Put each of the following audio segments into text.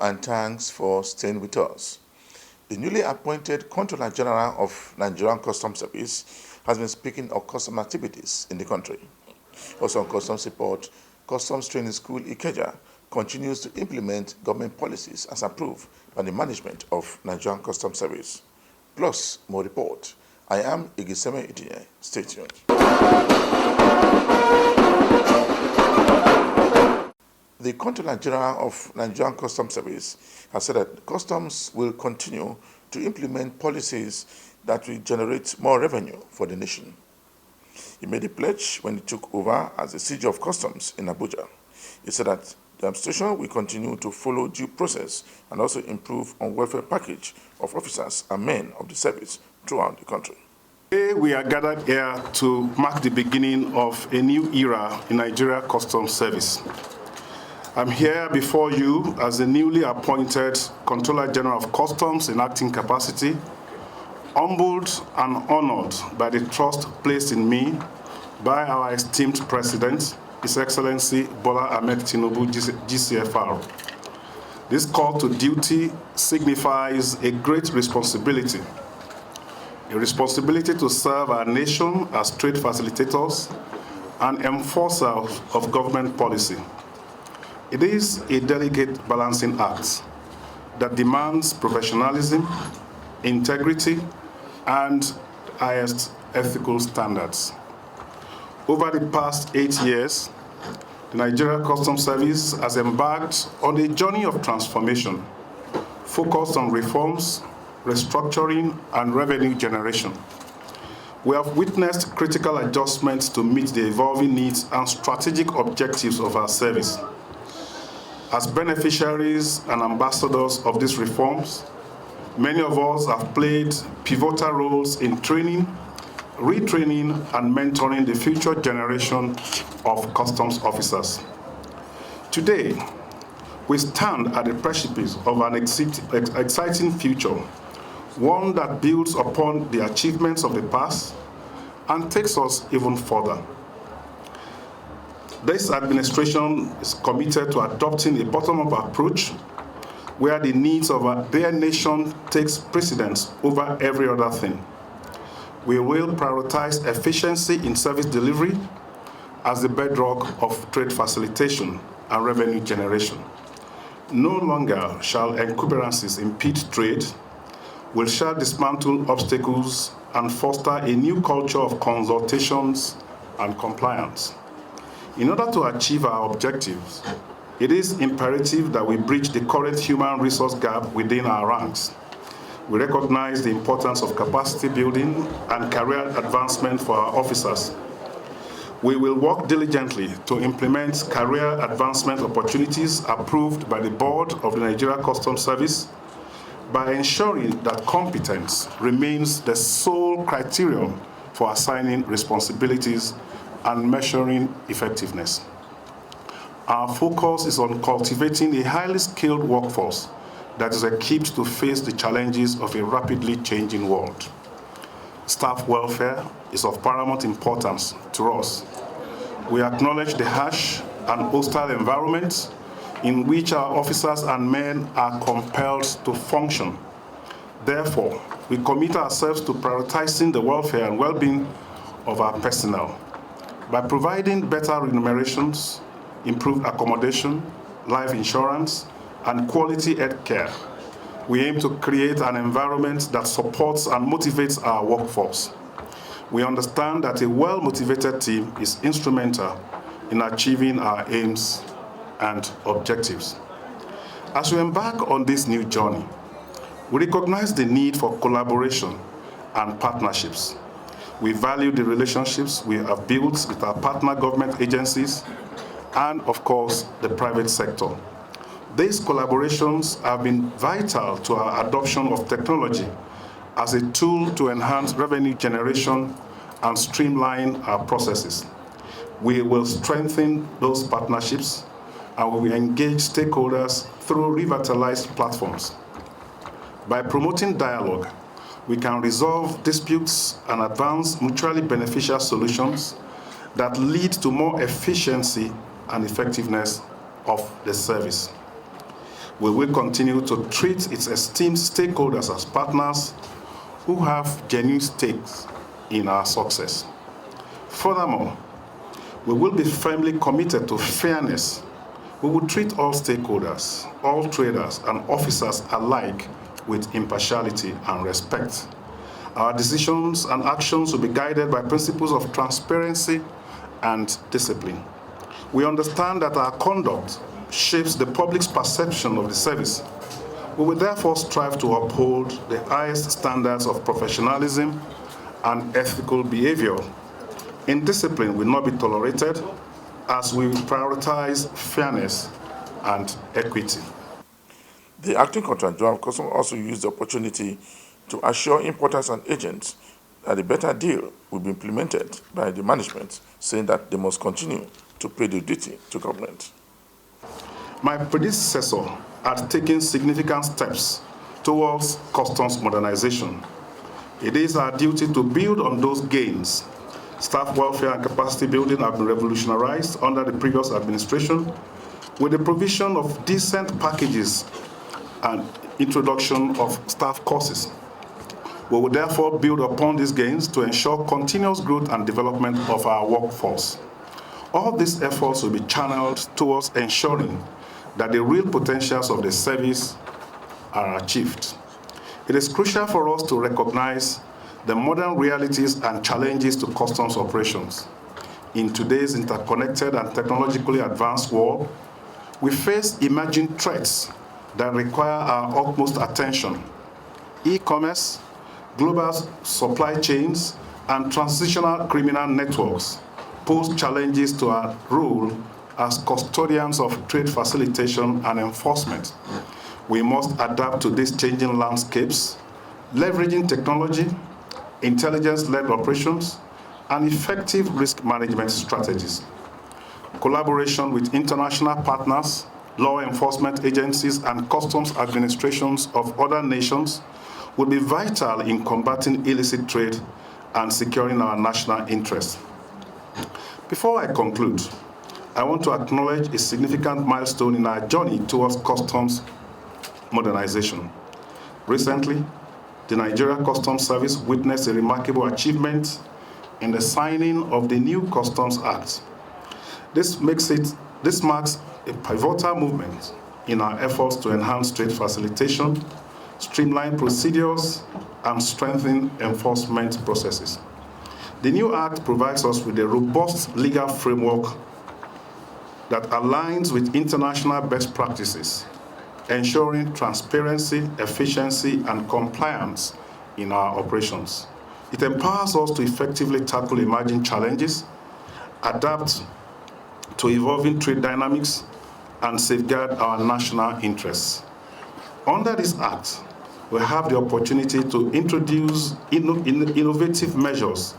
and thanks for staying with us. The newly appointed Controller General of Nigerian Customs Service has been speaking of custom activities in the country. Also on customs report, Customs Training School Ikeja continues to implement government policies as approved by the management of Nigerian Customs Service. Plus, more report. I am Igiseme Itinye. Stay tuned. The Controller General of Nigerian Customs Service has said that customs will continue to implement policies that will generate more revenue for the nation. He made a pledge when he took over as the CG of Customs in Abuja. He said that the administration will continue to follow due process and also improve on welfare package of officers and men of the service throughout the country. Today we are gathered here to mark the beginning of a new era in Nigeria Customs Service. I'm here before you as the newly appointed Controller General of Customs in acting capacity, humbled and honored by the trust placed in me by our esteemed President, His Excellency Bola Ahmed Tinubu, GCFR. This call to duty signifies a great responsibility, a responsibility to serve our nation as trade facilitators and enforcers of government policy. It is a delicate balancing act that demands professionalism, integrity, and highest ethical standards. Over the past 8 years, the Nigeria Customs Service has embarked on a journey of transformation focused on reforms, restructuring, and revenue generation. We have witnessed critical adjustments to meet the evolving needs and strategic objectives of our service. As beneficiaries and ambassadors of these reforms, many of us have played pivotal roles in training, retraining, and mentoring the future generation of customs officers. Today, we stand at the precipice of an exciting future, one that builds upon the achievements of the past and takes us even further. This administration is committed to adopting a bottom-up approach where the needs of their nation takes precedence over every other thing. We will prioritize efficiency in service delivery as the bedrock of trade facilitation and revenue generation. No longer shall encumbrances impede trade. We shall dismantle obstacles and foster a new culture of consultations and compliance. In order to achieve our objectives, it is imperative that we bridge the current human resource gap within our ranks. We recognize the importance of capacity building and career advancement for our officers. We will work diligently to implement career advancement opportunities approved by the Board of the Nigeria Customs Service by ensuring that competence remains the sole criterion for assigning responsibilities and measuring effectiveness. Our focus is on cultivating a highly skilled workforce that is equipped to face the challenges of a rapidly changing world. Staff welfare is of paramount importance to us. We acknowledge the harsh and hostile environment in which our officers and men are compelled to function. Therefore, we commit ourselves to prioritizing the welfare and well-being of our personnel by providing better remunerations, improved accommodation, life insurance, and quality health care. We aim to create an environment that supports and motivates our workforce. We understand that a well-motivated team is instrumental in achieving our aims and objectives. As we embark on this new journey, we recognize the need for collaboration and partnerships. We value the relationships we have built with our partner government agencies and, of course, the private sector. These collaborations have been vital to our adoption of technology as a tool to enhance revenue generation and streamline our processes. We will strengthen those partnerships and we will engage stakeholders through revitalized platforms. By promoting dialogue, we can resolve disputes and advance mutually beneficial solutions that lead to more efficiency and effectiveness of the service. we will continue to treat its esteemed stakeholders as partners who have genuine stakes in our success. Furthermore, we will be firmly committed to fairness. We will treat all stakeholders, all traders, and officers alike with impartiality and respect. Our decisions and actions will be guided by principles of transparency and discipline. We understand that our conduct shapes the public's perception of the service. We will therefore strive to uphold the highest standards of professionalism and ethical behavior. Indiscipline will not be tolerated as we prioritize fairness and equity. The acting Controller General of Customs also used the opportunity to assure importers and agents that a better deal will be implemented by the management, saying that they must continue to pay their duty to government. My predecessor had taken significant steps towards customs modernization. It is our duty to build on those gains. Staff welfare and capacity building have been revolutionized under the previous administration with the provision of decent packages and introduction of staff courses. We will therefore build upon these gains to ensure continuous growth and development of our workforce. All these efforts will be channeled towards ensuring that the real potentials of the service are achieved. It is crucial for us to recognize the modern realities and challenges to customs operations. In today's interconnected and technologically advanced world, we face emerging threats that require our utmost attention. E-commerce, global supply chains, and transitional criminal networks pose challenges to our role as custodians of trade facilitation and enforcement. We must adapt to these changing landscapes, leveraging technology, intelligence-led operations, and effective risk management strategies. Collaboration with international partners, law enforcement agencies, and customs administrations of other nations will be vital in combating illicit trade and securing our national interests. Before I conclude, I want to acknowledge a significant milestone in our journey towards customs modernization. Recently, the Nigeria Customs Service witnessed a remarkable achievement in the signing of the new Customs Act. This marks a pivotal movement in our efforts to enhance trade facilitation, streamline procedures, and strengthen enforcement processes. The new Act provides us with a robust legal framework that aligns with international best practices, ensuring transparency, efficiency, and compliance in our operations. It empowers us to effectively tackle emerging challenges, adapt to evolving trade dynamics, and safeguard our national interests. Under this Act, we have the opportunity to introduce innovative measures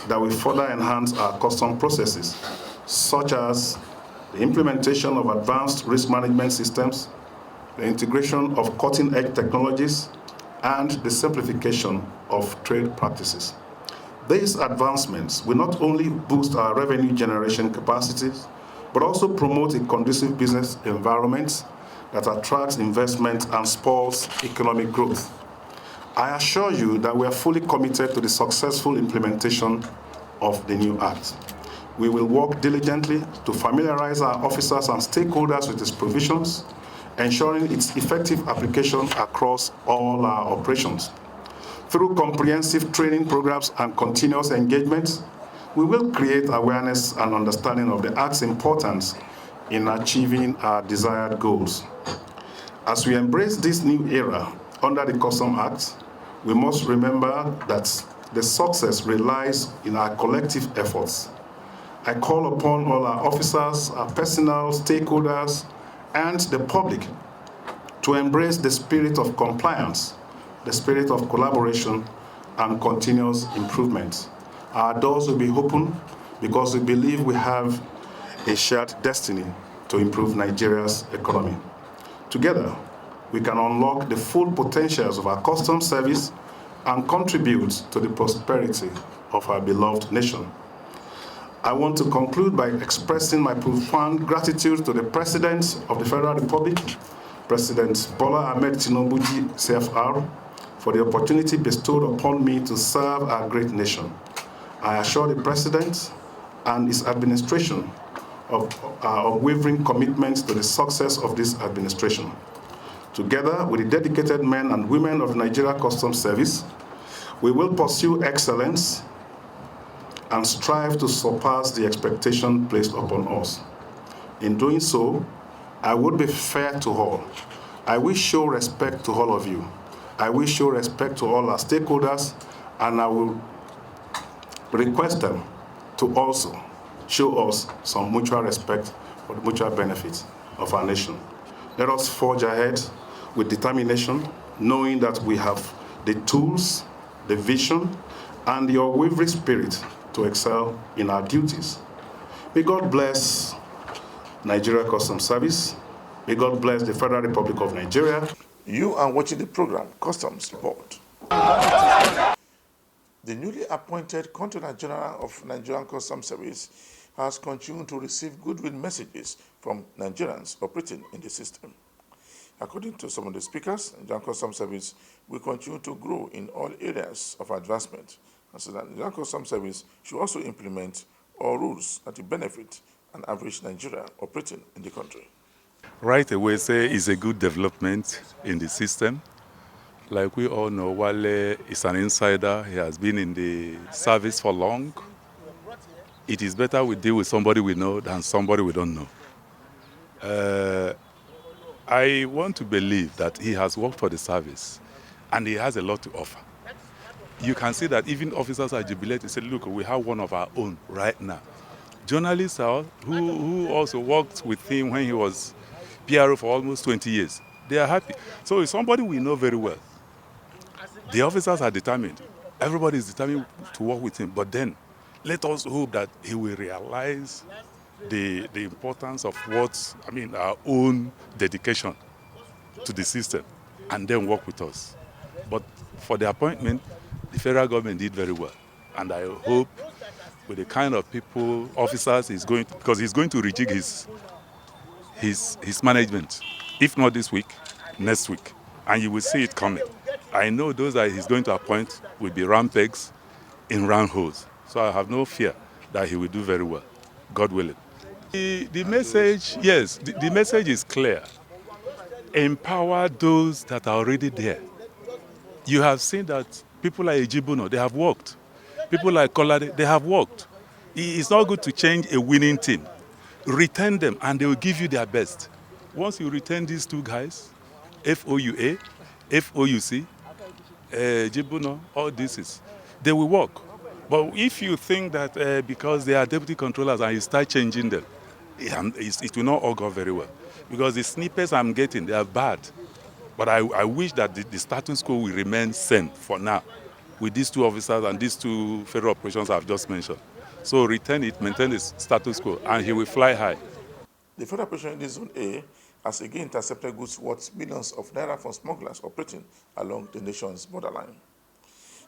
that will further enhance our custom processes, such as the implementation of advanced risk management systems, the integration of cutting-edge technologies, and the simplification of trade practices. These advancements will not only boost our revenue generation capacities, but also promote a conducive business environment that attracts investment and spurs economic growth. I assure you that we are fully committed to the successful implementation of the new Act. We will work diligently to familiarize our officers and stakeholders with its provisions, ensuring its effective application across all our operations. Through comprehensive training programs and continuous engagement, we will create awareness and understanding of the Act's importance in achieving our desired goals. As we embrace this new era under the Customs Act, we must remember that the success relies in our collective efforts. I call upon all our officers, our personnel, stakeholders, and the public to embrace the spirit of compliance, the spirit of collaboration, and continuous improvement. Our doors will be open because we believe we have a shared destiny to improve Nigeria's economy. Together, we can unlock the full potentials of our customs service and contribute to the prosperity of our beloved nation. I want to conclude by expressing my profound gratitude to the President of the Federal Republic President Bola Ahmed Tinubu CFR, for the opportunity bestowed upon me to serve our great nation. I assure the President and his administration of our unwavering commitment to the success of this administration. Together with the dedicated men and women of the Nigeria Customs Service, we will pursue excellence and strive to surpass the expectation placed upon us. In doing so, I would be fair to all. I will show respect to all of you. I will show respect to all our stakeholders, and I will request them to also show us some mutual respect for the mutual benefits of our nation. Let us forge ahead with determination, knowing that we have the tools, the vision, and the unwavering spirit to excel in our duties. May God bless Nigeria Customs Service. May God bless the Federal Republic of Nigeria. You are watching the program Customs Report. The newly appointed Controller General of Nigerian Customs Service has continued to receive goodwill messages from Nigerians operating in the system. According to some of the speakers, Nigerian Customs Service will continue to grow in all areas of advancement, and so that Nigerian Customs Service should also implement all rules that will benefit an average Nigerian operating in the country. Right away, say it's a good development in the system. Like we all know, Wale is an insider. He has been in the service for long. It is better we deal with somebody we know than somebody we don't know. I want to believe that he has worked for the service and he has a lot to offer. You can see that even officers are jubilated. Say, look, we have one of our own right now. Journalists who also worked with him when he was PRO for almost 20 years. They are happy. So it's somebody we know very well. The officers are determined. Everybody is determined to work with him. But then let us hope that he will realize the importance of our own dedication to the system and then work with us. But for the appointment, the federal government did very well. And I hope with the kind of people, officers, because he's going to rejig his management. If not this week, next week. And you will see it coming. I know those that he's going to appoint will be round pegs in round holes. So I have no fear that he will do very well, God willing. The message, yes, the message is clear. Empower those that are already there. You have seen that people like Ejibuno, they have worked. People like Kolade, they have worked. It's not good to change a winning team. Retain them and they will give you their best. Once you retain these two guys, FOUA, FOUC, Ejibuno, all this they will work. But if you think that because they are deputy controllers and you start changing them, it will not all go very well. Because the snippets I'm getting, they are bad. But I wish that the status quo will remain same for now with these two officers and these two federal operations I've just mentioned. So retain it, maintain the status quo, and he will fly high. The federal operation in Zone A has again intercepted goods worth millions of naira from smugglers operating along the nation's borderline.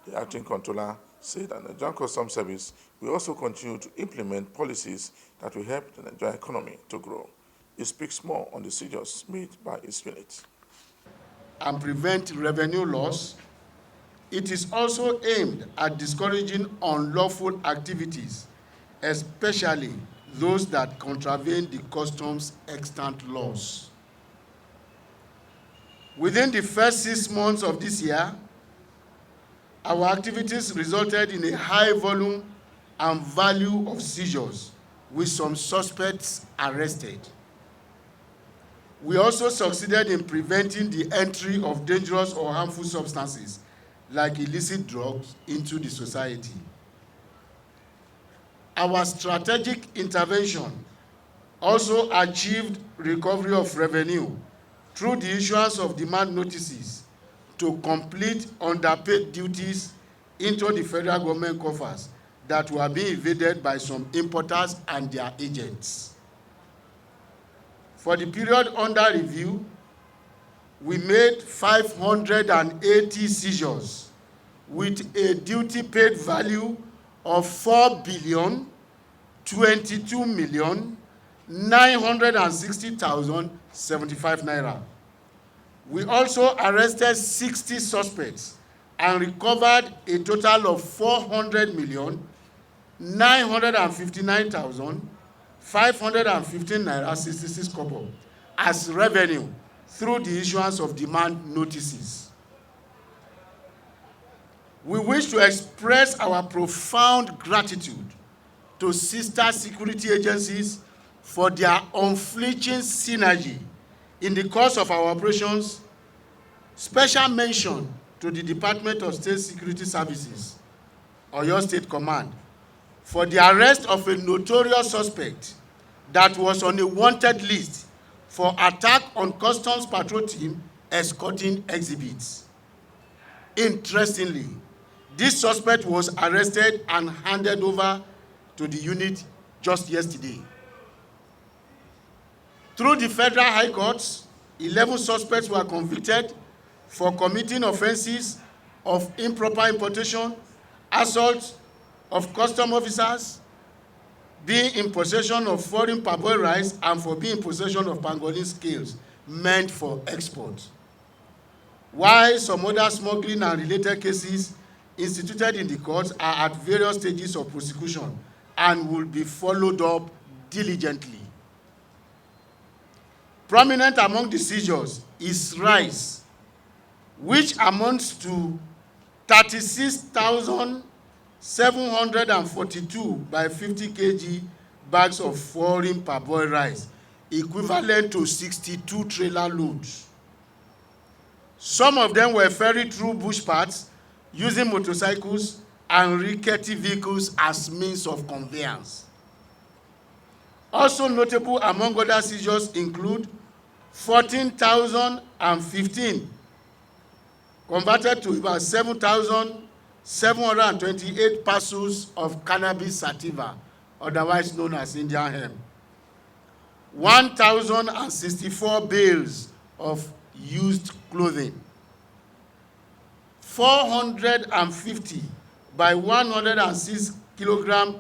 The acting controller said that the Nigerian Customs Service will also continue to implement policies that will help the Nigerian economy to grow. He speaks more on the seizures made by his unit. And prevent revenue loss. It is also aimed at discouraging unlawful activities, especially those that contravene the customs extant laws. Within the first 6 months of this year, our activities resulted in a high volume and value of seizures, with some suspects arrested. We also succeeded in preventing the entry of dangerous or harmful substances like illicit drugs into the society. Our strategic intervention also achieved recovery of revenue through the issuance of demand notices to complete underpaid duties into the federal government coffers that were being evaded by some importers and their agents. For the period under review, we made 580 seizures with a duty paid value of 4,022,960,075 naira. We also arrested 60 suspects and recovered a total of 400,959,515 naira 66 kobo as revenue through the issuance of demand notices. We wish to express our profound gratitude to sister security agencies for their unflinching synergy in the course of our operations. Special mention to the Department of State Security Services, Oyo State Command, for the arrest of a notorious suspect that was on a wanted list for attack on customs patrol team escorting exhibits. Interestingly, this suspect was arrested and handed over to the unit just yesterday. Through the Federal High Courts, 11 suspects were convicted for committing offenses of improper importation, assault of custom officers, being in possession of foreign parboiled rice, and for being in possession of pangolin scales meant for export. While some other smuggling and related cases instituted in the courts are at various stages of prosecution and will be followed up diligently. Prominent among the seizures is rice, which amounts to 36,742 by 50 kg bags of foreign parboiled rice, equivalent to 62 trailer loads. Some of them were ferried through bush paths using motorcycles and rickety vehicles as means of conveyance. Also notable among other seizures include 14,015 converted to about 7,728 parcels of cannabis sativa, otherwise known as Indian hemp, 1,064 bales of used clothing, 450 by 106 kilograms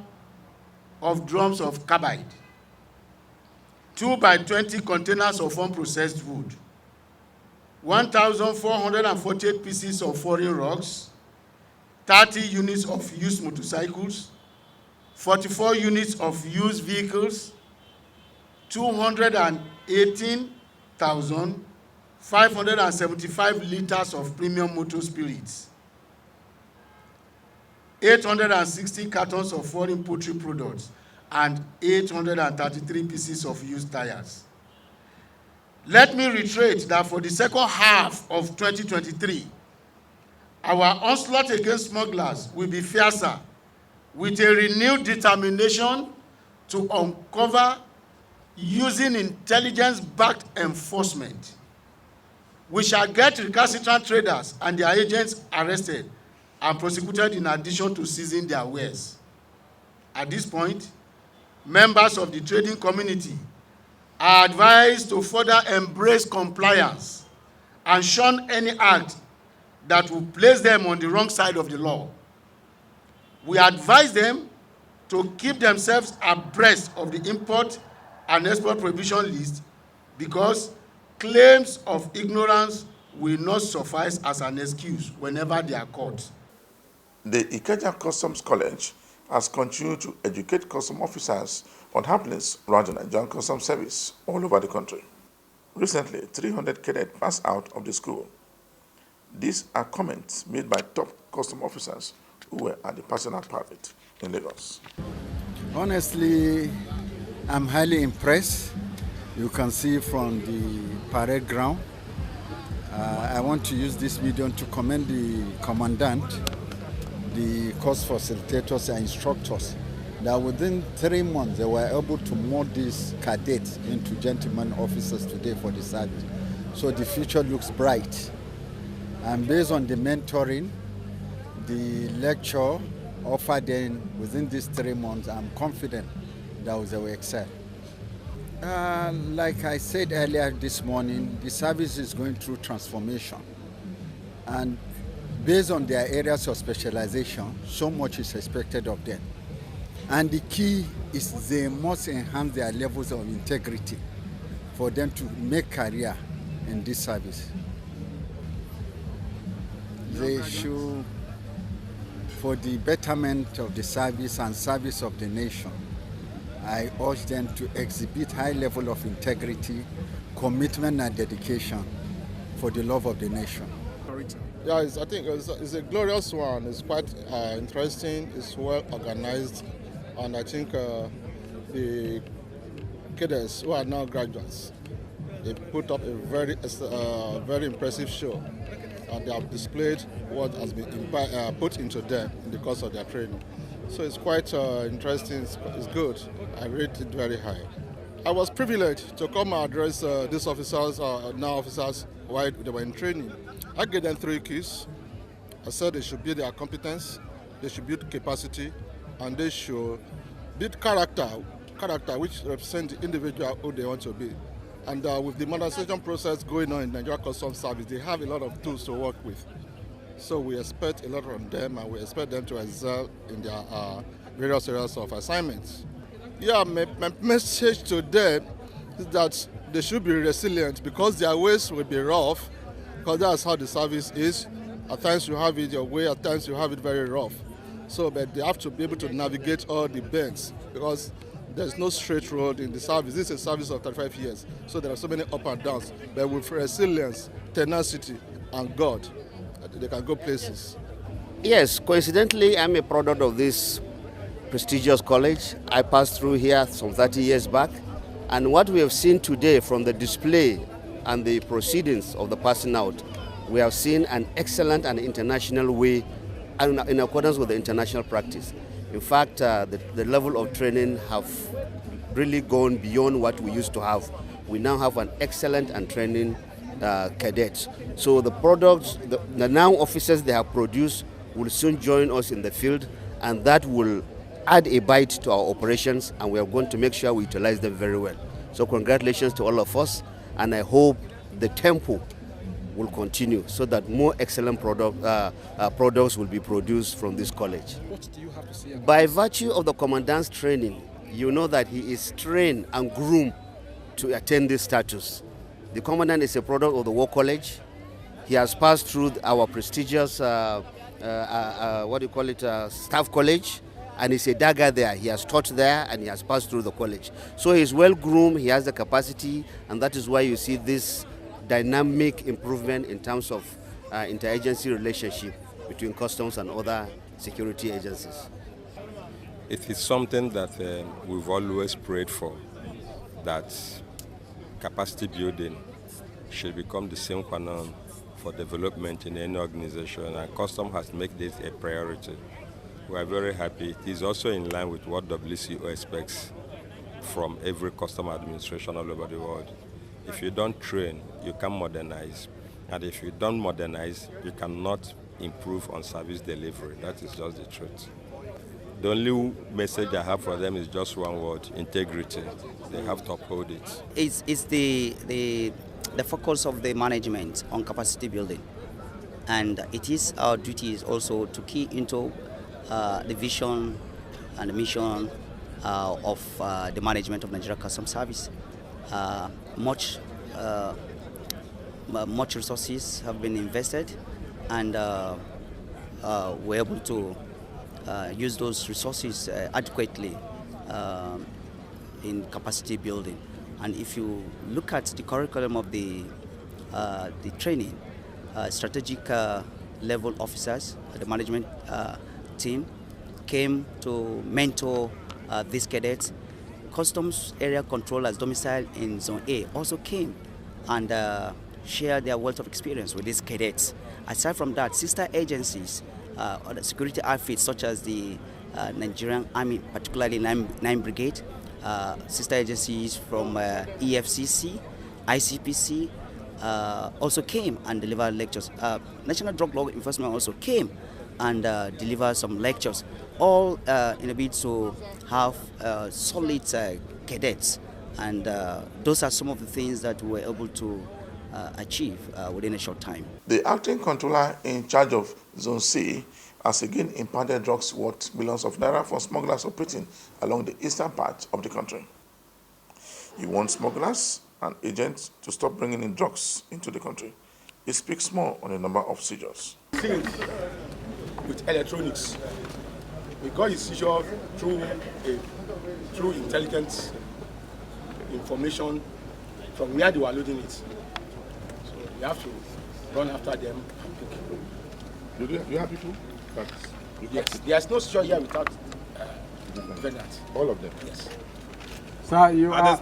of drums of carbide, 2 by 20 containers of unprocessed wood, 1,448 pieces of foreign rocks, 30 units of used motorcycles, 44 units of used vehicles, 218,575 liters of premium motor spirits, 860 cartons of foreign poultry products, and 833 pieces of used tires. Let me reiterate that for the second half of 2023, our onslaught against smugglers will be fiercer, with a renewed determination to uncover using intelligence-backed enforcement. We shall get recalcitrant traders and their agents arrested and prosecuted in addition to seizing their wares. At this point, members of the trading community are advised to further embrace compliance and shun any act that will place them on the wrong side of the law. We advise them to keep themselves abreast of the import and export prohibition list, because claims of ignorance will not suffice as an excuse whenever they are caught. The Ikeja Customs College has continued to educate custom officers on happenings around the Nigerian Customs Service all over the country. Recently, 300 cadets passed out of the school. These are comments made by top custom officers who were at the personal parade in Lagos. Honestly, I'm highly impressed. You can see from the parade ground. I want to use this medium to commend the commandant, the course facilitators and instructors, that within 3 months they were able to mold these cadets into gentlemen officers today for the service. So the future looks bright. And based on the mentoring, the lecture offered them within these 3 months, I'm confident that they will excel. Like I said earlier this morning, the service is going through transformation. And based on their areas of specialization, so much is expected of them. And the key is they must enhance their levels of integrity for them to make career in this service. they should, for the betterment of the service and service of the nation, I urge them to exhibit high level of integrity, commitment and dedication for the love of the nation. Yeah, I think it's a glorious one. It's quite interesting. It's well organized, and I think the cadets who are now graduates, they put up a very impressive show, and they have displayed what has been put into them in the course of their training. So it's quite interesting. It's good. I rate it very high. I was privileged to come and address these officers, now officers, while they were in training. I gave them 3 keys. I said they should build their competence, they should build capacity, and they should build character which represents the individual who they want to be. And with the modernization process going on in Nigerian Customs Service, they have a lot of tools to work with. So we expect a lot from them, and we expect them to excel in their various areas of assignments. Yeah, my message to them is that they should be resilient because their ways will be rough, because that's how the service is. At times you have it your way, at times you have it very rough. So, but they have to be able to navigate all the bends because there's no straight road in the service. This is a service of 35 years, so there are so many up and downs. But with resilience, tenacity, and God, they can go places. Yes, coincidentally, I'm a product of this prestigious college. I passed through here some 30 years back, and what we have seen today from the display and the proceedings of the passing out, we have seen an excellent and international way in accordance with the international practice. In fact, the level of training have really gone beyond what we used to have. We now have an excellent and training cadets. So the products, the now officers they have produced will soon join us in the field, and that will add a bite to our operations, and we are going to make sure we utilize them very well. So congratulations to all of us, and I hope the tempo will continue so that more excellent products will be produced from this college. What do you have to say about By virtue of the commandant's training, you know that he is trained and groomed to attain this status. The commandant is a product of the War College. He has passed through our prestigious, staff college, and he's a dagger there. He has taught there and he has passed through the college. So he's well groomed, he has the capacity, and that is why you see this dynamic improvement in terms of interagency relationship between customs and other security agencies. It is something that we've always prayed for, that capacity building should become the sine qua non for development in any organization, and Custom has made this a priority. We are very happy. It is also in line with what WCO expects from every custom administration all over the world. If you don't train, you can't modernize. And if you don't modernize, you cannot improve on service delivery. That is just the truth. The only message I have for them is just one word: integrity. They have to uphold it. It's the focus of the management on capacity building. And it is our duty is also to key into the vision and the mission of the management of Nigeria Customs Service. Much resources have been invested, and we're able to use those resources adequately in capacity building. And if you look at the curriculum of the training, strategic level officers, the management team came to mentor these cadets. Customs area controllers domiciled in Zone A also came and shared their wealth of experience with these cadets. Aside from that, sister agencies, other security outfits such as the Nigerian Army, particularly 9 Brigade, sister agencies from EFCC, ICPC, also came and delivered lectures. National Drug Law Enforcement also came and delivered some lectures, all in a bid to have solid cadets. And those are some of the things that we were able to achieve within a short time. The acting controller in charge of Zone C has again impounded drugs worth millions of naira for smugglers operating along the eastern part of the country. He wants smugglers and agents to stop bringing in drugs into the country. It speaks more on the number of seizures. Thing with electronics, we got the seizure through intelligent information from where they were loading it. So we have to run after them and pick. Do you have people? Yes, there's no seizure here without defendants. All of them? Yes. Sir, you are...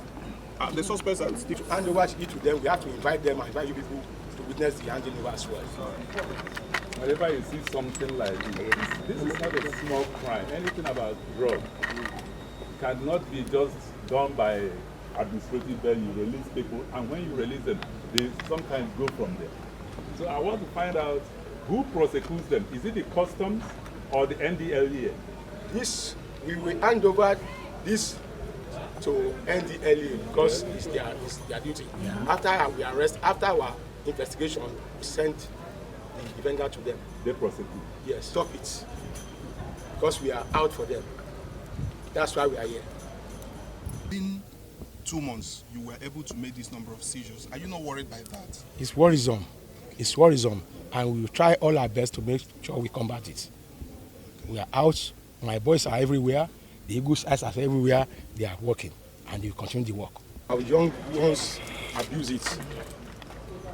The suspects are still to hand over it to them. We have to invite them and invite you people to witness the handing over as well. Whenever you see something like this is not a small crime. Anything about drug cannot be just done by administrative then you release people, and when you release them, they sometimes go from there. So I want to find out who prosecutes them. Is it the customs or the NDLEA? This, we will hand over this to NDLEA because it's their duty. Yeah. After we arrest, after our investigation, we send the defender to them. They prosecute? Yes, stop it. Because we are out for them. That's why we are here. In 2 months, you were able to make this number of seizures. Are you not worried by that? It's worrisome. It's worrisome. And we will try all our best to make sure we combat it. We are out. My boys are everywhere. The Eagles eyes are everywhere. They are working. And they will continue the work. Our young ones abuse it.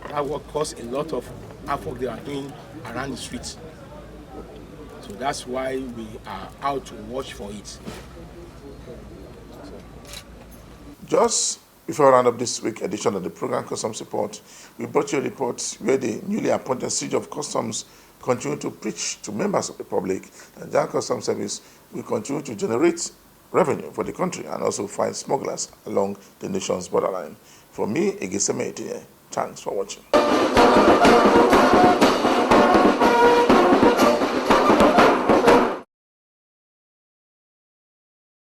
That work causes a lot of havoc they are doing around the streets. So that's why we are out to watch for it. Just before I round up this week's edition of the program Customs Report, we brought you a report where the newly appointed Chief of Customs continue to preach to members of the public that the Nigerian Customs Service will continue to generate revenue for the country and also fight smugglers along the nation's borderline. For me, Egeseme Etinye, thanks for watching.